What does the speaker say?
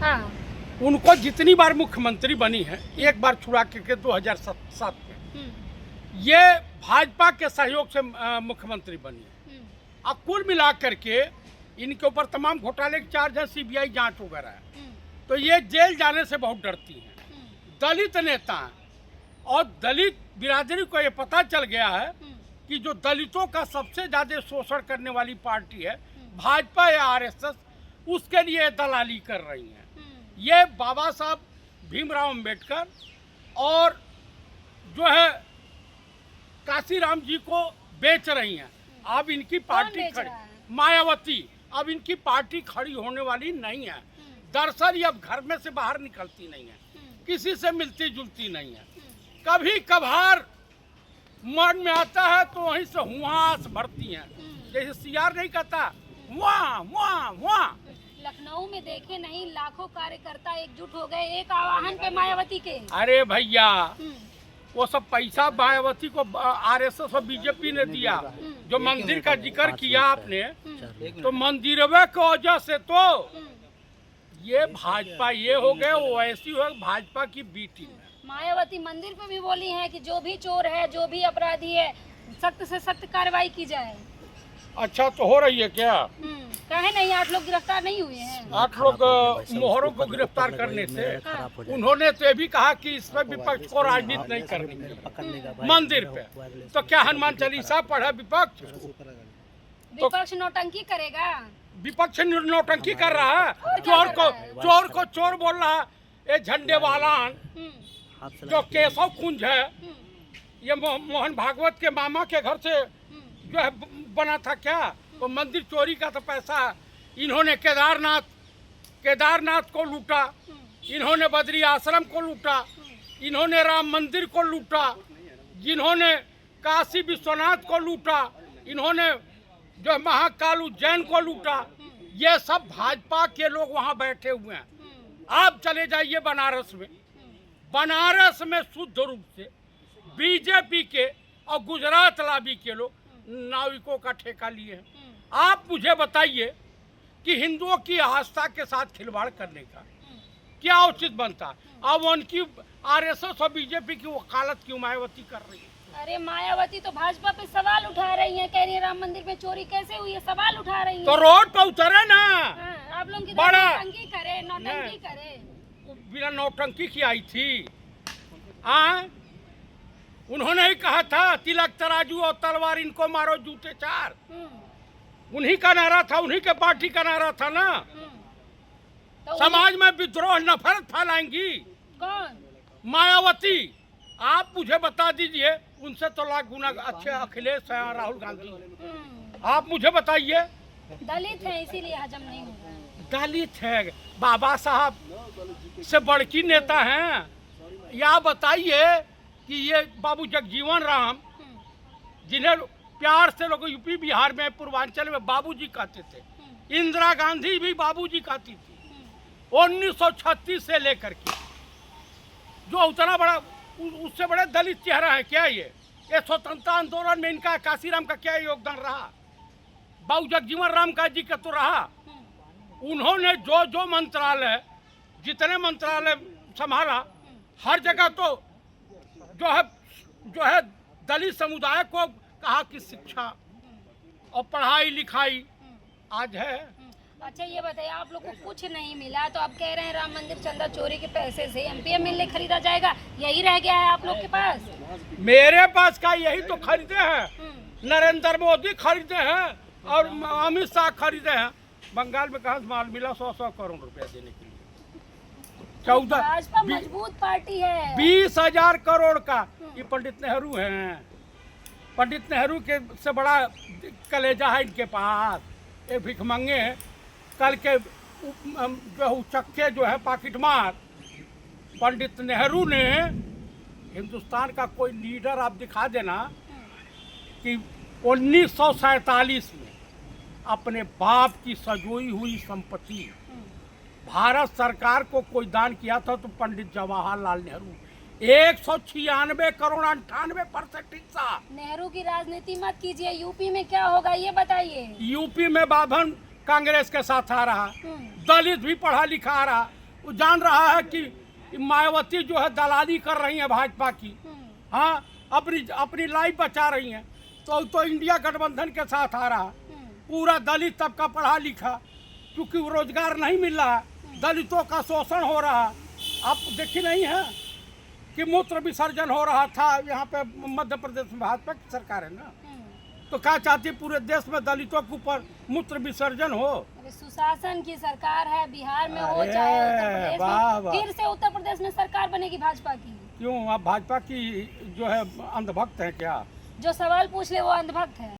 हाँ। उनको जितनी बार मुख्यमंत्री बनी है, एक बार छुड़ा के 2007 में, ये भाजपा के सहयोग से मुख्यमंत्री बनी है। अब कुल मिलाकर के इनके ऊपर तमाम घोटाले के चार्ज है, सीबीआई जांच वगैरह है, तो ये जेल जाने से बहुत डरती हैं। दलित नेता हैं और दलित बिरादरी को ये पता चल गया है कि जो दलितों का सबसे ज़्यादा शोषण करने वाली पार्टी है भाजपा या आरएसएस, उसके लिए दलाली कर रही हैं। ये बाबा साहब भीमराव अंबेडकर और जो है काशीराम जी को बेच रही हैं। अब इनकी पार्टी खड़ी, मायावती, अब इनकी पार्टी खड़ी होने वाली नहीं है। दरअसल ये अब घर में से बाहर निकलती नहीं है, किसी से मिलती जुलती नहीं है। कभी कभार मन में आता है तो वहीं से हुआस भरती हैं, जैसे सीआर नहीं कहता वहाँ वहाँ वहाँ। लखनऊ में देखे नहीं, लाखों कार्यकर्ता एकजुट हो गए एक आह्वान पे मायावती के। अरे भैया, वो सब पैसा मायावती को आरएसएस और बीजेपी ने दिया। जो मंदिर का जिक्र किया आपने, तो मंदिरवे की वजह से तो ये भाजपा ये हो गए, वो ऐसी हो भाजपा की बी टीम है। मायावती मंदिर पे भी बोली है कि जो भी चोर है, जो भी अपराधी है, सख्त से सख्त कार्रवाई की जाए। अच्छा, तो हो रही है क्या? कहे नहीं, 8 लोग गिरफ्तार नहीं हुए हैं। 8 लोग मोहरों को गिरफ्तार करने से उन्होंने तो ये भी कहा कि इसमें विपक्ष को राजनीति नहीं करनी मंदिर पे। तो क्या हनुमान चालीसा पढ़ा विपक्ष? विपक्ष नौटंकी करेगा। विपक्ष नौटंकी कर रहा है, चोर को चोर बोल रहा है। ये झंडे वाला जो केशव कुंज है, ये मोहन भागवत के मामा के घर से जो है बना था क्या? तो मंदिर चोरी का तो पैसा इन्होंने केदारनाथ को लूटा, इन्होंने बद्री आश्रम को लूटा, इन्होंने राम मंदिर को लूटा, जिन्होंने काशी विश्वनाथ को लूटा, इन्होंने जो महाकाल उज्जैन को लूटा। ये सब भाजपा के लोग वहाँ बैठे हुए हैं। आप चले जाइए बनारस में शुद्ध रूप से बीजेपी के और गुजरात लॉबी के लोग नाविकों का ठेका लिए हैं। आप मुझे बताइए कि हिंदुओं की आस्था के साथ खिलवाड़ करने का क्या उचित बनता? अब उनकी आरएसएस और बीजेपी की वकालत क्यों मायावती कर रही है? अरे मायावती तो भाजपा पे सवाल उठा रही है, कह रही है राम मंदिर में चोरी कैसे हुई है, सवाल उठा रही है। तो रोड पर उतरे ना। आप लोग की बड़ा नौटंकी करे, नौटंकी करे। बिना नौटंकी की आई थी। उन्होंने ही कहा था तिलक तराजू और तलवार इनको मारो जूते 4। उन्हीं का नारा था, उन्हीं के पार्टी का नारा था ना। तो समाज में विद्रोह नफरत फैलाएंगी कौन? मायावती। आप मुझे बता दीजिए, उनसे तो लाख गुना अच्छे अखिलेश हैं, राहुल गांधी। आप मुझे बताइए। दलित है इसीलिए हजम नहीं हो रहा है। दलित है, बाबा साहब से बड़की नेता हैं। या बताइए कि ये बाबू जगजीवन राम, जिन्हें प्यार से लोग यूपी बिहार में पूर्वांचल में बाबूजी कहते थे, इंदिरा गांधी भी बाबूजी कहती थी, 1936 से लेकर के, जो उतना बड़ा उससे बड़े दलित चेहरा है क्या? ये स्वतंत्रता आंदोलन में इनका काशीराम का क्या योगदान रहा? बाबू जगजीवन राम का जी का तो रहा। उन्होंने जो मंत्रालय, जितने मंत्रालय संभाला, हर जगह तो जो है दलित समुदाय को कहा कि शिक्षा और पढ़ाई लिखाई आज है। अच्छा ये बताइए, आप लोग को कुछ नहीं मिला तो आप कह रहे हैं राम मंदिर चंदा चोरी के पैसे से एमपीएमएलए खरीदा जाएगा, यही रह गया है आप लोग के पास? मेरे पास का यही तो खरीदे हैं, नरेंद्र मोदी खरीदे हैं और अमित शाह खरीदे हैं। बंगाल में कहा माल मिला 100 करोड़ रुपया देने के लिए। 14 भाजपा मजबूत पार्टी है। 20,000 करोड़ का। ये पंडित नेहरू हैं, पंडित नेहरू के से बड़ा कलेजा है इनके पास। एक भिखमंगे हैं, कल के जो उचक्के जो है पाकिट मार। पंडित नेहरू ने हिंदुस्तान का कोई लीडर आप दिखा देना कि 1947 में अपने बाप की सजोई हुई संपत्ति भारत सरकार को कोई दान किया था तो पंडित जवाहरलाल नेहरू। 196 करोड़ 98% हिस्सा। नेहरू की राजनीति मत कीजिए, यूपी में क्या होगा ये बताइए। यूपी में बाभन कांग्रेस के साथ आ रहा, दलित भी पढ़ा लिखा आ रहा, वो जान रहा है कि मायावती जो है दलाली कर रही है भाजपा की, हाँ अपनी अपनी लाइफ बचा रही हैं, तो इंडिया गठबंधन के साथ आ रहा। पूरा दलित तबका पढ़ा लिखा, क्योंकि वो रोजगार नहीं मिल रहा, दलितों का शोषण हो रहा। आप देखी नहीं है कि मूत्र विसर्जन हो रहा था यहाँ पे मध्य प्रदेश में, भाजपा की सरकार है ना, तो क्या चाहती है पूरे देश में दलितों के ऊपर मूत्र विसर्जन हो। अरे सुशासन की सरकार है बिहार में, हो चाहे उत्तर प्रदेश में, फिर से उत्तर प्रदेश में सरकार बनेगी भाजपा की। क्यों आप भाजपा की जो है अंधभक्त है क्या? जो सवाल पूछ ले वो अंधभक्त है।